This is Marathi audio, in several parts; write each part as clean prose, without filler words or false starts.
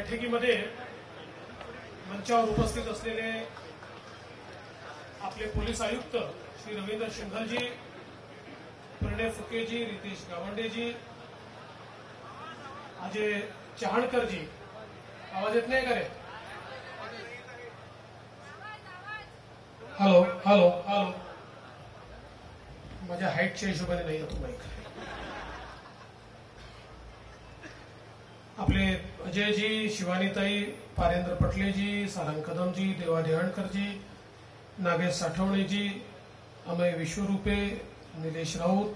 बैठकीमध्ये मंचावर उपस्थित असलेले आपले पोलीस आयुक्त श्री रवींद्र शिंघलजी, प्रणय फुकेजी, रितेश गावंडेजी, अजय चहाणकरजी, आवाज येत नाही का रे? हॅलो हॅलो हॅलो, माझ्या हाईटच्या हिशोबाने नाही येतो माईक. आपले अजयजी, शिवानीताई, पारेंद्र पटलेजी, सारंग कदमजी, देवा देहणकरजी, नागेश साठवणेजी, अमय विश्वरूपे, निलेश राऊत,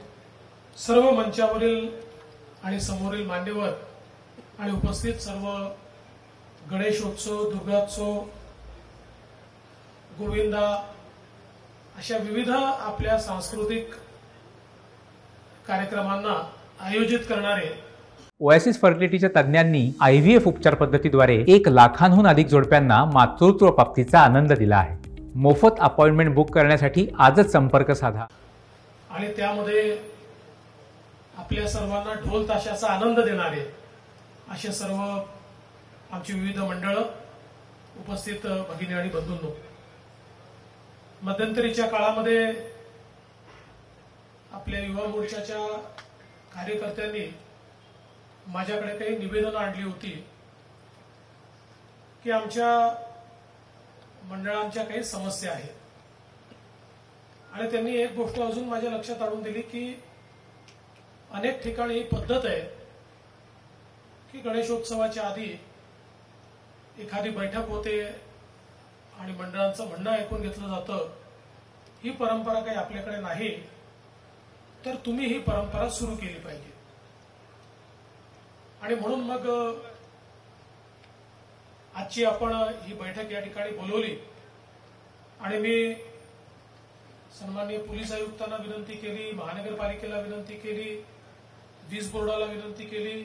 सर्व मंचावरील आणि समोरील मान्यवर आणि उपस्थित सर्व गणेशोत्सव, दुर्गोत्सव, गोविंदा अशा विविध आपल्या सांस्कृतिक कार्यक्रमांना आयोजित करणारे ओएसिस फर्टिलिटीच्या तज्ञांनी IVF उपचार पद्धतीद्वारे 1 लाखांहून अधिक जोडप्यांना मातृत्व प्राप्तीचा आनंद दिला आहे. मोफत अपॉइंटमेंट बुक करण्यासाठी आजच संपर्क साधा. आणि त्यामध्ये आपल्या सर्वांना ढोल ताशाचा आनंद देणारे असे सर्व आमची विविध मंडळं, उपस्थित भगिनी आणि बंधूंनो, मध्यंतरीच्या काळामध्ये आपल्या युवा मोर्चाच्या कार्यकर्त्यांनी माझ्याकडे काही निवेदनं आणली होती की आमच्या मंडळांच्या काही समस्या आहेत. आणि त्यांनी एक गोष्ट अजून माझ्या लक्षात आणून दिली की अनेक ठिकाणी ही पद्धत आहे की गणेशोत्सवाच्या आधी एखादी बैठक होते आणि मंडळांचं म्हणणं ऐकून घेतलं जातं. ही परंपरा काही आपल्याकडे नाही, तर तुम्ही ही परंपरा सुरू केली पाहिजे. आणि म्हणून मग आजची आपण ही बैठक या ठिकाणी बोलवली आणि मी सन्माननीय पोलीस आयुक्तांना विनंती केली, महानगरपालिकेला विनंती केली, वीज बोर्डाला विनंती केली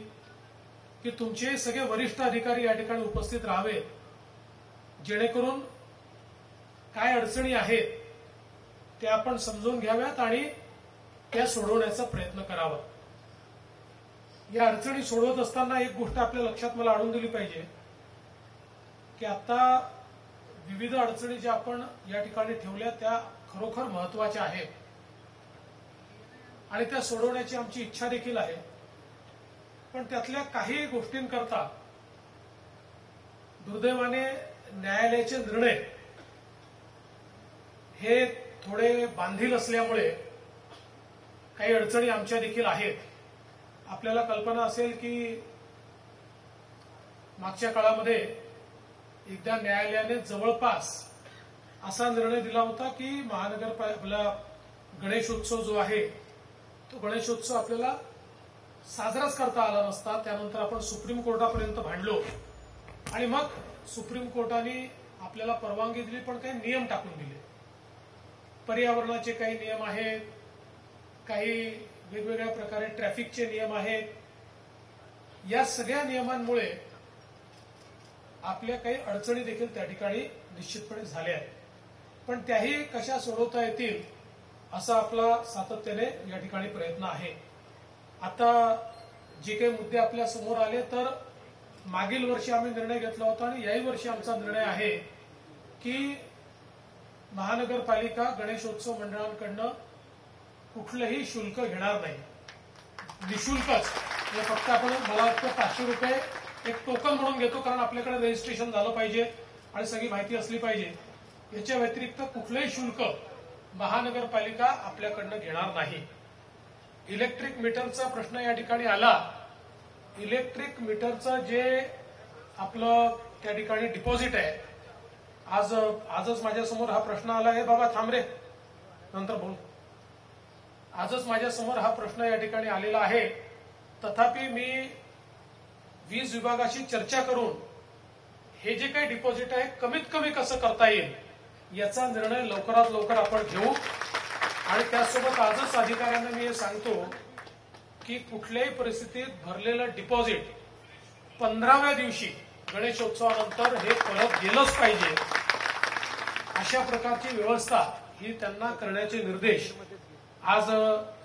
की तुमचे सगळे वरिष्ठ अधिकारी या ठिकाणी उपस्थित राहावे, जेणेकरून काय अडचणी आहेत त्या आपण समजून घ्याव्यात आणि त्या सोडवण्याचा प्रयत्न करावा. या अडचणी सोडवत असताना एक गोष्ट आपल्या लक्षात मला आणून दिली पाहिजे की आता विविध अडचणी ज्या आपण या ठिकाणी ठेवल्या त्या खरोखर महत्वाच्या आहेत आणि त्या सोडवण्याची आमची इच्छा देखील आहे. पण त्यातल्या काही गोष्टींकरता दुर्दैवाने न्यायालयाचे निर्णय हे थोडे बांधील असल्यामुळे काही अडचणी आमच्या देखील आहेत. आपल्याला कल्पना असेल की मागच्या काळामध्ये एकदा न्यायालयाने जवळपास असा निर्णय दिला होता की महानगरपालिका गणेशोत्सव जो आहे तो गणेशोत्सव आपल्याला साजराच करता आला नसता. त्यानंतर आपण सुप्रीम कोर्टापर्यंत भांडलो आणि मग सुप्रीम कोर्टाने आपल्याला परवानगी दिली, पण काही नियम टाकून दिले. पर्यावरणाचे काही नियम आहेत, काही वेगवेगळ्या प्रकारे ट्रॅफिकचे नियम आहेत. या सगळ्या नियमांमुळे आपल्या काही अडचणी देखील त्या ठिकाणी निश्चितपणे झाल्या आहेत. पण त्याही कशा सोडवता येतील असा आपला सातत्याने या ठिकाणी प्रयत्न आहे. आता जे काही मुद्दे आपल्या समोर आले, तर मागील वर्षी आम्ही निर्णय घेतला होता आणि याही वर्षी आमचा निर्णय आहे की महानगरपालिका गणेशोत्सव मंडळांकडनं कुठलंही शुल्क घेणार नाही, निशुल्कच. हे फक्त आपण मला वाटतं 500 रुपये एक टोकन म्हणून घेतो, कारण आपल्याकडे रजिस्ट्रेशन झालं पाहिजे आणि सगळी माहिती असली पाहिजे. याच्या व्यतिरिक्त कुठलंही शुल्क महानगरपालिका आपल्याकडनं घेणार नाही. इलेक्ट्रिक मीटरचा प्रश्न या ठिकाणी आला. इलेक्ट्रिक मीटरचं जे आपलं त्या ठिकाणी डिपॉझिट आहे, आजच माझ्यासमोर हा प्रश्न आला आहे. बाबा थांब रे, नंतर बोल. आजच माझ्यासमोर हा प्रश्न या ठिकाणी आलेला आहे. तथापि मी वीज विभागाशी चर्चा करून हे जे काही डिपॉझिट आहे कमीत कमी कसं करता येईल याचा निर्णय लवकरात लवकर आपण घेऊ. आणि त्यासोबत आजच अधिकाऱ्यांना मी हे सांगतो की कुठल्याही परिस्थितीत भरलेलं डिपॉझिट 15व्या दिवशी गणेशोत्सवानंतर हे परत गेलंच पाहिजे. अशा प्रकारची व्यवस्था ही त्यांना करण्याचे निर्देश आज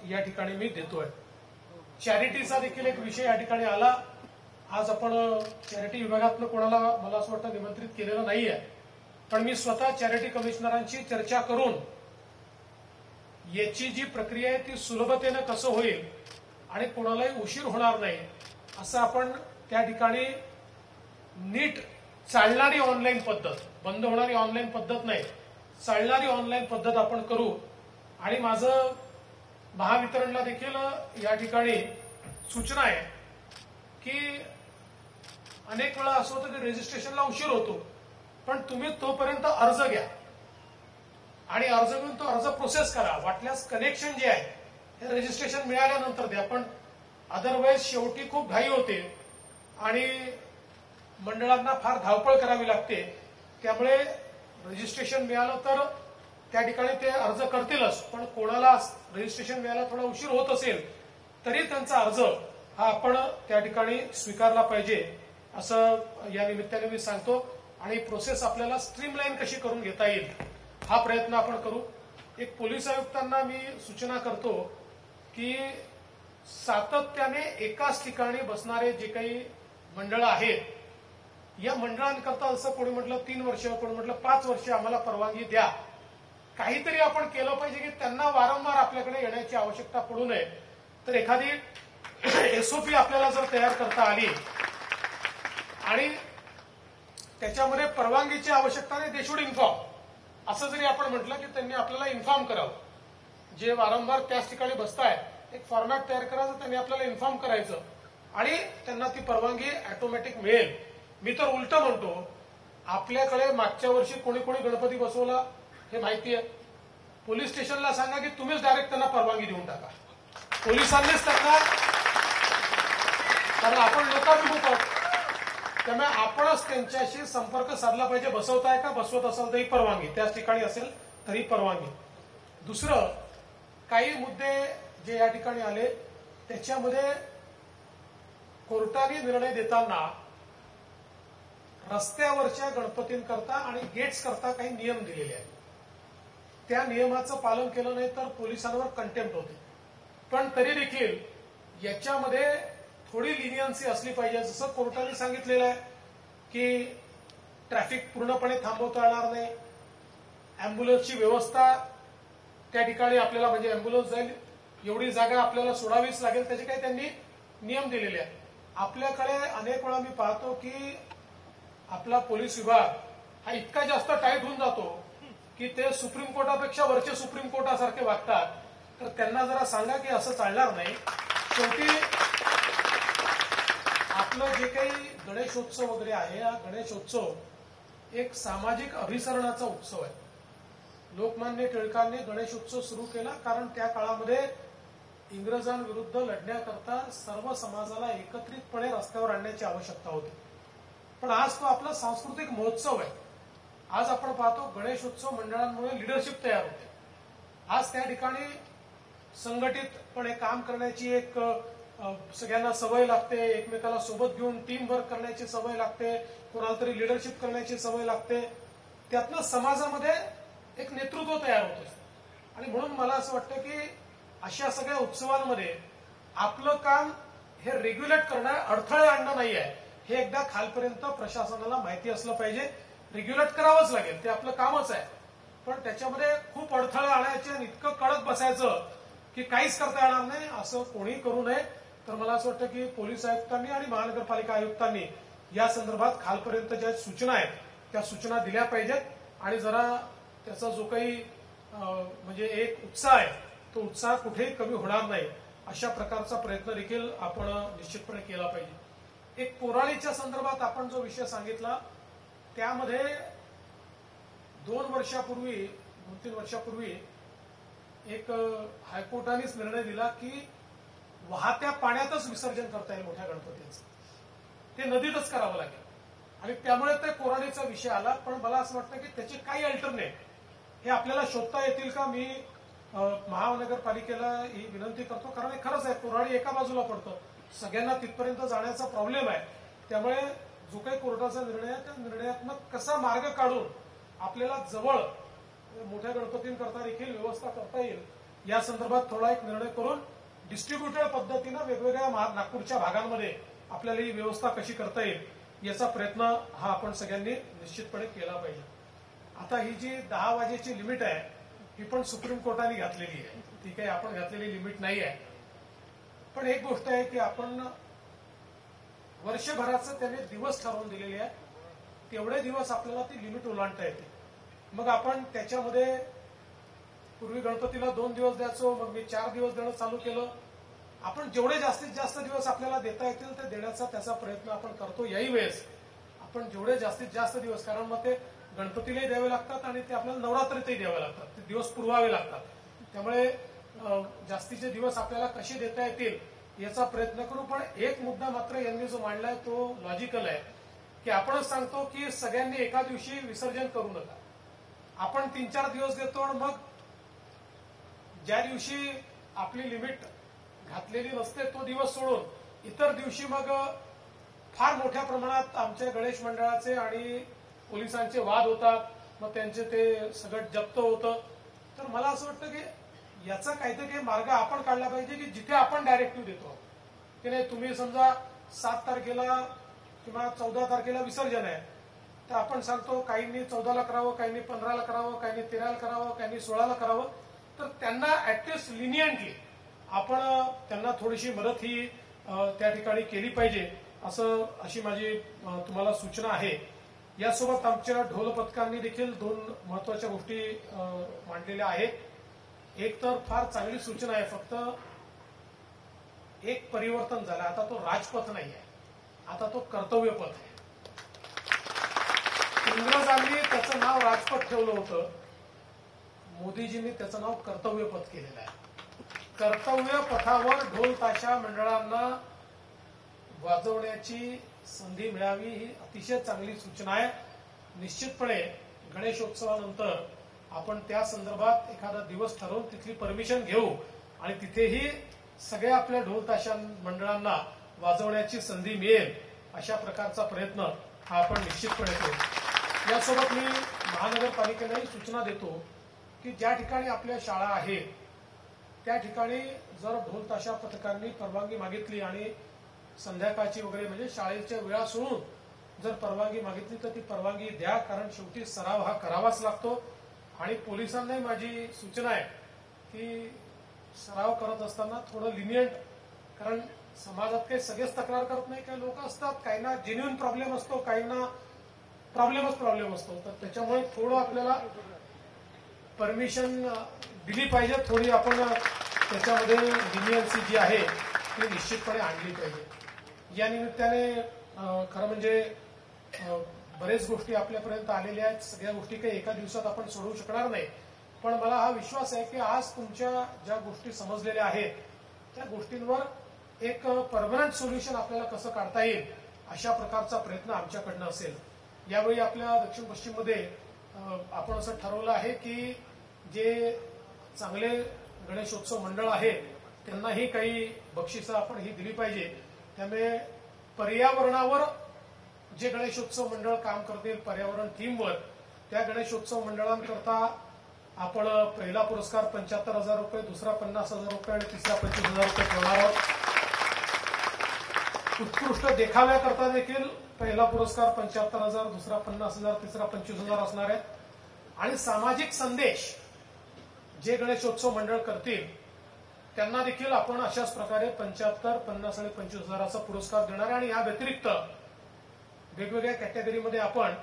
या ठिकाणी मी देतोय. चॅरिटीचा देखील एक विषय या ठिकाणी आला. आज आपण चॅरिटी विभागातलं कोणाला मला असं वाटतं निमंत्रित केलेलं नाहीये, पण मी स्वतः चॅरिटी कमिशनरांची चर्चा करून याची जी प्रक्रिया आहे ती सुलभतेनं कसं होईल आणि कोणालाही उशीर होणार नाही असं आपण त्या ठिकाणी नीट चालणारी ऑनलाईन पद्धत, बंद होणारी ऑनलाईन पद्धत नाही, चालणारी ऑनलाईन पद्धत आपण करू. आणि माझं महावितरणला देखील या ठिकाणी सूचना आहे की अनेक वेळा असं होतं की रजिस्ट्रेशनला उशीर होतो, पण तुम्ही तोपर्यंत अर्ज घ्या आणि अर्ज घेऊन तो अर्ज प्रोसेस करा. वाटल्यास कनेक्शन जे आहे हे रजिस्ट्रेशन मिळाल्यानंतर द्या, पण अदरवाईज शेवटी खूप घाई होते आणि मंडळांना फार धावपळ करावी लागते. त्यामुळे रजिस्ट्रेशन मिळालं तर त्या ठिकाणी ते अर्ज करतीलच, पण कोणाला रजिस्ट्रेशन मिळायला थोडा उशीर होत असेल तरी त्यांचा अर्ज हा आपण त्या ठिकाणी स्वीकारला पाहिजे असं या निमित्ताने मी सांगतो. आणि प्रोसेस आपल्याला स्ट्रीमलाईन कशी करून घेता येईल हा प्रयत्न आपण करू. एक पोलीस आयुक्तांना मी सूचना करतो की सातत्याने एकाच ठिकाणी बसणारे जे काही मंडळ आहेत, या मंडळांकरता जसं कोणी म्हटलं 3 वर्ष, कोणी म्हटलं 5 वर्ष आम्हाला परवानगी द्या. काहीतरी आपण केलं पाहिजे की त्यांना वारंवार आपल्याकडे येण्याची आवश्यकता पडू नये. तर एखादी एसओपी आपल्याला जर तयार करता आली आणि त्याच्यामध्ये परवानगीची आवश्यकता नाही, दे शुड इन्फॉर्म असं जरी आपण म्हटलं की त्यांनी आपल्याला इन्फॉर्म करावं. जे वारंवार त्याच ठिकाणी बसताय एक फॉर्मॅट तयार करायचं, त्यांनी आपल्याला इन्फॉर्म करायचं आणि त्यांना ती परवानगी ऑटोमॅटिक मिळेल. मी तर उलट म्हणतो, आपल्याकडे मागच्या वर्षी कोणी कोणी गणपती बसवला हे माहिती आहे, पोलीस स्टेशनला सांगा की तुम्हीच डायरेक्ट त्यांना परवानगी देऊन टाका, पोलिसांनीच त्यांना, कारण आपण लोकाभिमुख आहोत, त्यामुळे आपणच त्यांच्याशी संपर्क साधला पाहिजे. बसवताय का, बसवत असाल तरी परवानगी, त्याच ठिकाणी असेल तरी परवानगी. दुसरं, काही मुद्दे जे या ठिकाणी आले त्याच्यामध्ये कोर्टाने निर्णय देताना रस्त्यावरच्या गणपतींकरता आणि गेट्स करता काही नियम दिलेले आहेत. त्या नियमाचं पालन केलं नाही तर पोलिसांवर कंटेम्प्ट होते. पण तरी देखील याच्यामध्ये थोडी लिनियन्सी असली पाहिजे. जसं कोर्टाने सांगितलेलं आहे की ट्रॅफिक पूर्णपणे थांबवता येणार नाही, अँब्युलन्सची व्यवस्था त्या ठिकाणी आपल्याला, म्हणजे अँब्युलन्स जाईल एवढी जागा आपल्याला सोडावीच लागेल, त्याचे काही त्यांनी नियम दिलेले आहेत. आपल्याकडे अनेक वेळा मी पाहतो की आपला पोलीस विभाग हा इतका जास्त टाईट होऊन जातो की ते सुप्रीम कोर्टापेक्षा वरचे सुप्रीम कोर्टासारखे वागतात. तर त्यांना जरा सांगा की असं चालणार नाही. शेवटी आपलं जे काही गणेशोत्सव वगैरे आहे, हा गणेशोत्सव एक सामाजिक अभिसरणाचा उत्सव आहे. लोकमान्य टिळकांनी गणेशोत्सव सुरू केला कारण त्या काळामध्ये इंग्रजांविरुद्ध लढण्याकरता सर्व समाजाला एकत्रितपणे रस्त्यावर आणण्याची आवश्यकता होती. पण आज तो आपला सांस्कृतिक महोत्सव आहे. आज आपण पाहतो गणेशोत्सव मंडळांमुळे लिडरशिप तयार होते. आज त्या ठिकाणी संघटितपणे काम करण्याची एक सगळ्यांना सवय लागते, एकमेकाला सोबत घेऊन टीम वर्क करण्याची सवय लागते, कोणाला तरी लिडरशिप करण्याची सवय लागते. त्यातनं समाजामध्ये एक नेतृत्व तयार होत असतं. आणि म्हणून मला असं वाटतं की अशा सगळ्या उत्सवांमध्ये आपलं काम हे रेग्युलेट करणं, अडथळे आणणं नाही आहे, हे एकदा खालपर्यंत प्रशासनाला माहिती असलं पाहिजे. रेग्युलेट करावंच लागेल, ते आपलं कामच आहे. पण त्याच्यामध्ये खूप अडथळे आणायचे आणि इतकं कडक बसायचं की काहीच करता येणार नाही असं कोणी करू नये. तर मला असं वाटतं की पोलीस आयुक्तांनी आणि महानगरपालिका आयुक्तांनी या संदर्भात खालपर्यंत ज्या सूचना आहेत त्या सूचना दिल्या पाहिजेत. आणि जरा त्याचा जो काही म्हणजे एक उत्साह आहे तो उत्साह कुठेही कमी होणार नाही अशा प्रकारचा प्रयत्न देखील आपण निश्चितपणे केला पाहिजे. एक कोराळीच्या संदर्भात आपण जो विषय सांगितला त्यामध्ये 2-3 वर्षापूर्वी एक हायकोर्टानेच निर्णय दिला की वाहत्या पाण्यातच विसर्जन करता येईल मोठ्या गणपतींचं, ते नदीतच करावं लागेल. आणि त्यामुळे ते कोराडीचा विषय आला. पण मला असं वाटतं की त्याचे काही अल्टरनेट हे आपल्याला शोधता येतील का. मी महानगरपालिकेला ही विनंती करतो, कारण हे खरंच आहे, कोराडी एका बाजूला पडतं, सगळ्यांना तिथपर्यंत जाण्याचा प्रॉब्लेम आहे. त्यामुळे जो काही कोर्टाचा निर्णय आहे त्या निर्णयातनं कसा मार्ग काढून आपल्याला जवळ मोठ्या गणपतींकरता देखील व्यवस्था करता येईल या संदर्भात थोडा एक निर्णय करून डिस्ट्रीब्युटेड पद्धतीनं वेगवेगळ्या नागपूरच्या भागांमध्ये आपल्याला ही व्यवस्था कशी करता येईल याचा प्रयत्न हा आपण सगळ्यांनी निश्चितपणे केला पाहिजे. आता ही जी 10 वाजेची लिमिट आहे ही पण सुप्रीम कोर्टाने घातलेली आहे. ठीक आहे, आपण घातलेली लिमिट नाही आहे. पण एक गोष्ट आहे की आपण वर्षभराचं त्याने दिवस ठरवून दिलेले आहे. तेवढे दिवस आपल्याला ती लिमिट ओलांडता येते. मग आपण त्याच्यामध्ये पूर्वी गणपतीला 2 दिवस द्यायचो, मग मी 4 दिवस देणं चालू केलं. आपण जेवढे जास्तीत जास्त दिवस आपल्याला देता येतील ते देण्याचा त्याचा प्रयत्न आपण करतो. याही वेळेस आपण जेवढे जास्तीत जास्त दिवस, कारण मग ते गणपतीलाही द्यावे लागतात आणि ते आपल्याला नवरात्रीतही द्यावे लागतात, ते दिवस पुरवावे लागतात. त्यामुळे जास्तीचे दिवस आपल्याला कसे देता येतील याचा प्रयत्न करू. पण एक मुद्दा मात्र यांनी जो मांडलाय तो लॉजिकल आहे की आपणच सांगतो की सगळ्यांनी एका दिवशी विसर्जन करू नका. आपण 3-4 दिवस देतो आणि मग ज्या दिवशी आपली लिमिट घातलेली नसते तो दिवस सोडून इतर दिवशी मग फार मोठ्या प्रमाणात आमच्या गणेश मंडळाचे आणि पोलिसांचे वाद होतात. मग त्यांचे ते सगळं जप्त होतं. तर मला असं वाटतं की याचा काहीतरी मार्ग आपण काढला पाहिजे की जिथे आपण डायरेक्टिव्ह देतो की नाही, तुम्ही समजा 7 तारखेला किंवा 14 तारखेला विसर्जन आहे, तर आपण सांगतो काहींनी 14ला करावं, काहींनी 15ला करावं, काहींनी 13ला करावं, काहींनी 16ला करावं. तर त्यांना ऍटलिस्ट लिनियंटली आपण त्यांना थोडीशी मदत ही त्या ठिकाणी केली पाहिजे, अशी माझी तुम्हाला सूचना आहे. यासोबत आमच्या ढोल पथकांनी देखील 2 महत्वाच्या गोष्टी मांडलेल्या आहेत. एक तर फार चांगली सूचना आहे, फक्त एक परिवर्तन झालं. आता तो राजपथ नाही आहे, आता तो कर्तव्यपथ आहे. इंग्रजांनी त्याचं नाव राजपथ ठेवलं होतं, मोदीजींनी त्याचं नाव कर्तव्यपथ केलेलं आहे. कर्तव्य पथावर ढोल ताशा मंडळांना वाजवण्याची संधी मिळावी ही अतिशय चांगली सूचना आहे. निश्चितपणे गणेशोत्सवानंतर आपण त्या संदर्भात एखादा दिवस ठरवून तिथली परमिशन घेऊ आणि तिथेही सगळ्या आपल्या ढोल ताशा मंडळांना वाजवण्याची संधी मिळेल अशा प्रकारचा प्रयत्न हा आपण निश्चितपणे करू. यासोबत मी महानगरपालिकेलाही सूचना देतो की ज्या ठिकाणी आपल्या शाळा आहेत त्या ठिकाणी जर ढोल ताशा पथकांनी परवानगी मागितली आणि संध्याकाळची वगैरे म्हणजे शाळेच्या वेळा सोडून जर परवानगी मागितली तर ती परवानगी द्या, कारण शेवटी सराव हा करावाच लागतो. आणि पोलिसांनाही माझी सूचना आहे की सराव करत असताना थोडं लिनियंट, कारण समाजात काही सगळेच तक्रार करत नाही, काही लोक असतात, काहींना जेन्युइन प्रॉब्लेम असतो, काहींना प्रॉब्लेम असतो. तर त्याच्यामुळे थोडं आपल्याला परमिशन दिली पाहिजे, थोडी आपण त्याच्यामध्ये लिनियन्सी जी आहे ती निश्चितपणे आणली पाहिजे. या निमित्ताने खरं म्हणजे बरेच गोष्टी आपल्यापर्यंत आलेल्या आहेत. सगळ्या गोष्टी काही एका दिवसात आपण सोडवू शकणार नाही, पण मला हा विश्वास आहे की आज तुमच्या ज्या गोष्टी समजलेल्या आहेत त्या गोष्टींवर एक परमनंट सोल्युशन आपल्याला कसं काढता येईल अशा प्रकारचा प्रयत्न आमच्याकडनं असेल. यावेळी आपल्या दक्षिण पश्चिममध्ये आपण असं ठरवलं आहे की जे चांगले गणेशोत्सव मंडळ आहेत त्यांनाही काही बक्षिसं आपण ही दिली पाहिजे. त्यामुळे पर्यावरणावर जे गणेशोत्सव मंडळ काम करतील, पर्यावरण थीमवर, त्या गणेशोत्सव मंडळांकरता आपण पहिला पुरस्कार 75,000 रुपये, दुसरा 50,000 रुपये आणि तिसरा 25,000 रुपये ठेवणार आहोत. उत्कृष्ट देखाव्याकरता देखील पहिला पुरस्कार 75,000, दुसरा 50,000, तिसरा 25,000 असणार आहे. आणि सामाजिक संदेश जे गणेशोत्सव मंडळ करतील त्यांना देखील आपण अशाच प्रकारे 75, 50 आणि 25,000चा पुरस्कार देणार आहे. आणि या व्यतिरिक्त वेगवेगळ्या कॅटेगरीमध्ये आपण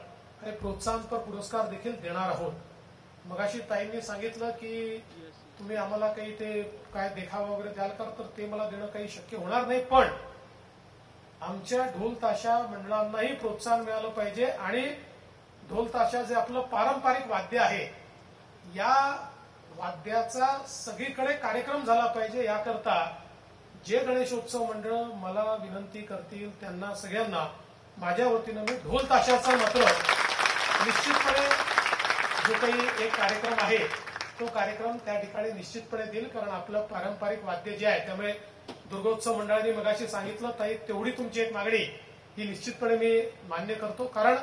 काही प्रोत्साहनपर पुरस्कार देखील देणार आहोत. मगाशी ताईंनी सांगितलं की तुम्ही आम्हाला काही ते काय देखावा वगैरे द्याल का, तर ते मला देणं काही शक्य होणार नाही, पण आमच्या ढोल ताशा मंडळांनाही प्रोत्साहन मिळालं पाहिजे. आणि ढोल ताशा जे आपलं पारंपरिक वाद्य आहे या वाद्याचा सगळीकडे कार्यक्रम झाला पाहिजे. याकरता जे गणेशोत्सव मंडळ मला विनंती करतील त्यांना सगळ्यांना माझ्या वतीनं मी ढोल ताशाचा मात्र निश्चितपणे जो काही एक कार्यक्रम आहे तो कार्यक्रम त्या ठिकाणी निश्चितपणे देईल, कारण आपलं पारंपरिक वाद्य जे आहे. त्यामुळे दुर्गोत्सव मंडळाने मगाशी सांगितलं ताई तेवढी तुमची एक मागणी ही निश्चितपणे मी मान्य करतो, कारण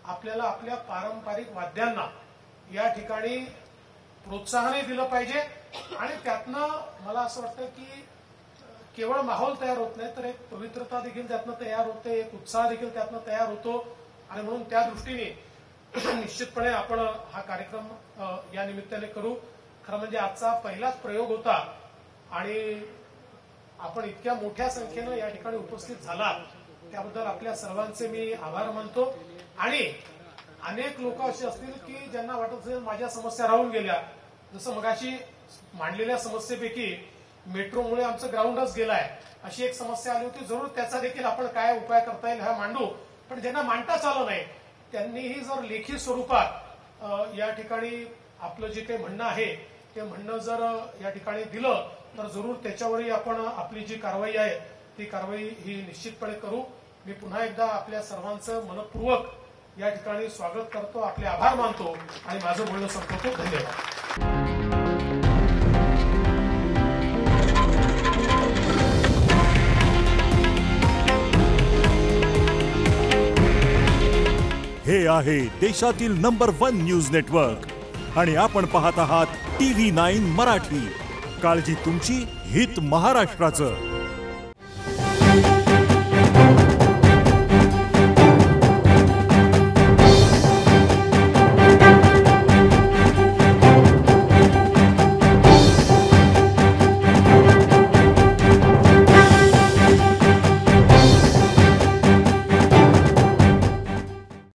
आपल्याला आपल्या पारंपरिक वाद्यांना या ठिकाणी प्रोत्साहनही दिलं पाहिजे. आणि त्यातनं मला असं वाटतं की केवळ माहोल तयार होत नाही तर एक पवित्रता देखील त्यातनं तयार होते, एक उत्साह देखील त्यातनं तयार होतो. आणि म्हणून त्या दृष्टीने निश्चितपणे आपण हा कार्यक्रम या निमित्ताने करू. खरं म्हणजे आजचा पहिलाच प्रयोग होता आणि आपण इतक्या मोठ्या संख्येनं या ठिकाणी उपस्थित झाला त्याबद्दल आपल्या सर्वांचे मी आभार मानतो. आणि अनेक लोक असे असतील की ज्यांना वाटत असेल माझ्या समस्या राहून गेल्या, जसं मगाशी मांडलेल्या समस्येपैकी मेट्रोमुळे आमचं ग्राउंडच गेलाय अशी एक समस्या आली होती. जरूर त्याचा देखील आपण काय उपाय करता येईल हा मांडू. पण ज्यांना मांडताच आलं नाही त्यांनीही जर लेखी स्वरूपात या ठिकाणी आपलं जे काही म्हणणं आहे ते म्हणणं जर या ठिकाणी दिलं तर जरूर त्याच्यावरही आपण आपली जी कारवाई आहे ती कारवाई ही निश्चितपणे करू. मी पुन्हा एकदा आपल्या सर्वांचं मनपूर्वक या ठिकाणी स्वागत करतो, आपले आभार मानतो आणि माझं बोलणं संपवतो. धन्यवाद. हे आहे देशातील नंबर 1 न्यूज नेटवर्क आणि आपण पाहत आहात TV9 मराठी. काळजी तुमची, हित महाराष्ट्राचं.